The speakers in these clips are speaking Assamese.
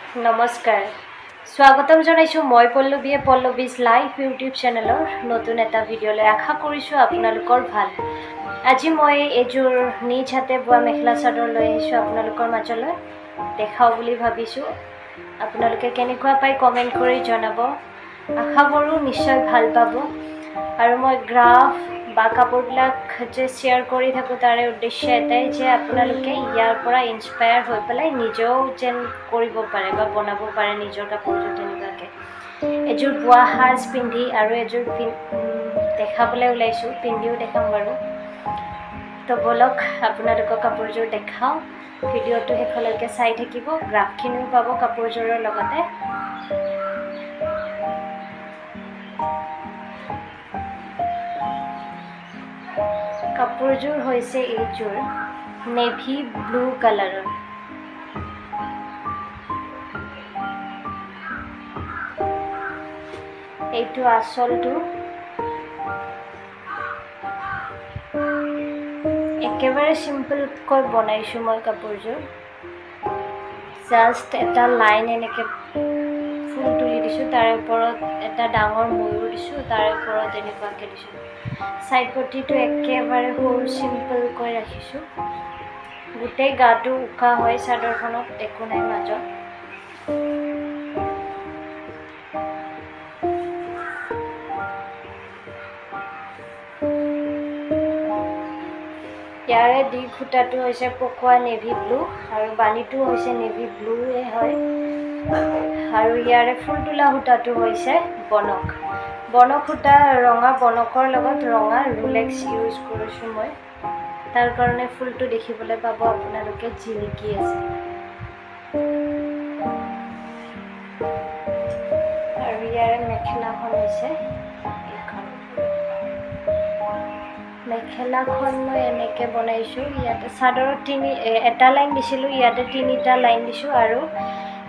নমস্কাৰ স্বাগতম জনাইছো মই পল্লৱীয়ে পল্লৱীজ লাইভ ইউটিউব চেনেলৰ নতুন এটা ভিডিঅ'লৈ আশা কৰিছো আপোনালোকৰ ভাল আজি মই এযোৰ নিজ হাতে বোৱা মেখেলা চাদৰ লৈ আহিছো আপোনালোকৰ মাজলৈ দেখাও বুলি ভাবিছো আপোনালোকে কেনেকুৱা পাই কমেন্ট কৰি জনাব আশা কৰো নিশ্চয় ভাল পাব আৰু মই গ্ৰাফ বা কাপোৰবিলাক যে শ্বেয়াৰ কৰি থাকো তাৰে উদ্দেশ্য এটাই যে আপোনালোকে ইয়াৰ পৰা ইনস্পায়াৰ হৈ পেলাই নিজেও যেন কৰিব পাৰে বা বনাব পাৰে নিজৰ কাপোৰযোৰ তেনেকুৱাকৈ এযোৰ বোৱা সাজ পিন্ধি আৰু এযোৰ দেখাবলৈ ওলাইছোঁ পিন্ধিও দেখাম বাৰু তো বলক আপোনালোকৰ কাপোৰযোৰ দেখাওঁ ভিডিঅ'টো শেষলৈকে চাই থাকিব গ্ৰাফখিনিও পাব কাপোৰযোৰৰ লগতে কাপোৰযোৰ হৈছে এইযোৰ নেভি ব্লু কালাৰৰ এইটো আঁচলটো একেবাৰে সিম্পলকৈ বনাইছোঁ মই কাপোৰযোৰ জাষ্ট এটা লাইন এনেকৈ ফুল তুলি দিছোঁ তাৰে ওপৰত এটা ডাঙৰ ময়ূৰ দিছোঁ তাৰে ওপৰত এনেকুৱাকৈ দিছোঁ সাইড পটিটো একেবাৰে সৰু সিম্পলকৈ ৰাখিছোঁ গোটেই গাটো উকা হয় চাদৰখনত একো নাই মাজত ইয়াৰে দি খুঁটাটো হৈছে পকোৱা নেভি ব্লু আৰু বাণীটো হৈছে নেভি ব্লুৱে হয় আৰু ইয়াৰে ফুল তোলা সূতাটো হৈছে বনক বনক সূতা ৰঙা বনকৰ লগত ৰঙা ৰুলেক্স ইউজ কৰিছোঁ মই তাৰ কাৰণে ফুলটো দেখিবলৈ পাব আপোনালোকে জিলিকি আছে আৰু ইয়াৰে মেখেলাখন হৈছে এইখন মেখেলাখন মই এনেকৈ বনাইছোঁ ইয়াতে চাদৰত এটা লাইন দিছিলোঁ ইয়াতে তিনিটা লাইন দিছোঁ আৰু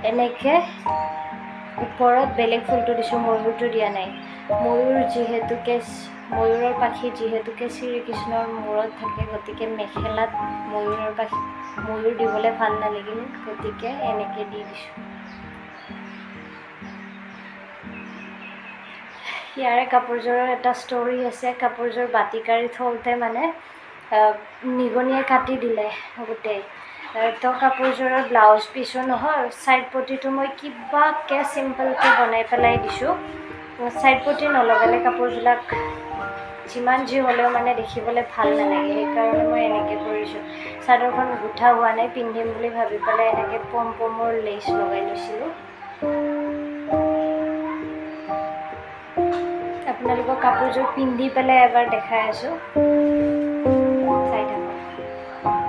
এনেকৈ ওপৰত বেলেগ ফুলটো দিছোঁ ময়ূৰটো দিয়া নাই ময়ূৰ যিহেতুকে ময়ূৰৰ পাখি যিহেতুকে শ্ৰীকৃষ্ণৰ মূৰত থাকে গতিকে মেখেলাত ময়ূৰৰ পাখি ময়ূৰ দিবলৈ ভাল নালাগিল গতিকে এনেকৈ দি দিছোঁ ইয়াৰে কাপোৰযোৰৰ এটা ষ্টৰি আছে কাপোৰযোৰ বাতিকাৰি থওঁতে মানে নিগনিয়ে কাটি দিলে গোটেই তো কাপোৰযোৰৰ ব্লাউজ পিছো নহয় সাইড পটিটো মই কিবাকৈ চিম্পলকৈ বনাই পেলাই দিছোঁ সাইড পটি নলগালে কাপোৰবিলাক যিমান যি হ'লেও মানে দেখিবলৈ ভাল নালাগে সেইকাৰণে মই এনেকৈ কৰিছোঁ চাদৰখন গুঠা হোৱা নাই পিন্ধিম বুলি ভাবি পেলাই এনেকৈ পমৰ লেচ লগাই লৈছিলোঁ আপোনালোকৰ কাপোৰযোৰ পিন্ধি পেলাই এবাৰ দেখাই আছোঁ চাই থাকক